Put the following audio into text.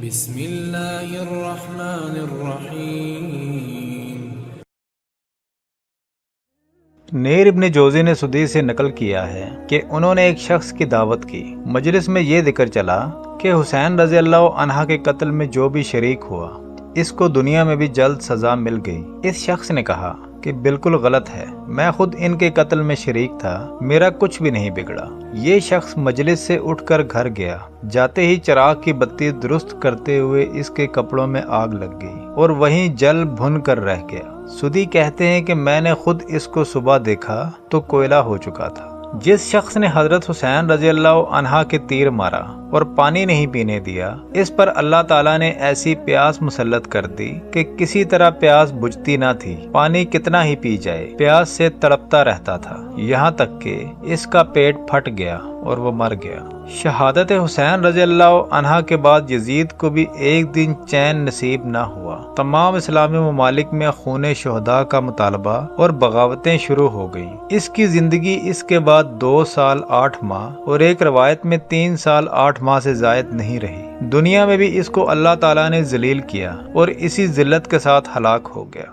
بسم اللہ الرحمن الرحیم۔ نیر ابن جوزی نے سدی سے نقل کیا ہے کہ انہوں نے ایک شخص کی دعوت کی، مجلس میں یہ ذکر چلا کہ حسین رضی اللہ عنہ کے قتل میں جو بھی شریک ہوا اس کو دنیا میں بھی جلد سزا مل گئی۔ اس شخص نے کہا کہ بالکل غلط ہے، میں خود ان کے قتل میں شریک تھا، میرا کچھ بھی نہیں بگڑا۔ یہ شخص مجلس سے اٹھ کر گھر گیا، جاتے ہی چراغ کی بتی درست کرتے ہوئے اس کے کپڑوں میں آگ لگ گئی اور وہیں جل بھن کر رہ گیا۔ سدی کہتے ہیں کہ میں نے خود اس کو صبح دیکھا تو کوئلہ ہو چکا تھا۔ جس شخص نے حضرت حسین رضی اللہ عنہ کے تیر مارا اور پانی نہیں پینے دیا، اس پر اللہ تعالیٰ نے ایسی پیاس مسلط کر دی کہ کسی طرح پیاس بجھتی نہ تھی، پانی کتنا ہی پی جائے پیاس سے تڑپتا رہتا تھا، یہاں تک کہ اس کا پیٹ پھٹ گیا اور وہ مر گیا۔ شہادت حسین رضی اللہ عنہ کے بعد یزید کو بھی ایک دن چین نصیب نہ ہوا۔ تمام اسلامی ممالک میں خون شہداء کا مطالبہ اور بغاوتیں شروع ہو گئیں۔ اس کی زندگی اس کے بعد 2 سال 8 ماہ اور ایک روایت میں 3 سال 8 ماہ سے زائد نہیں رہی۔ دنیا میں بھی اس کو اللہ تعالیٰ نے ذلیل کیا اور اسی ذلت کے ساتھ ہلاک ہو گیا۔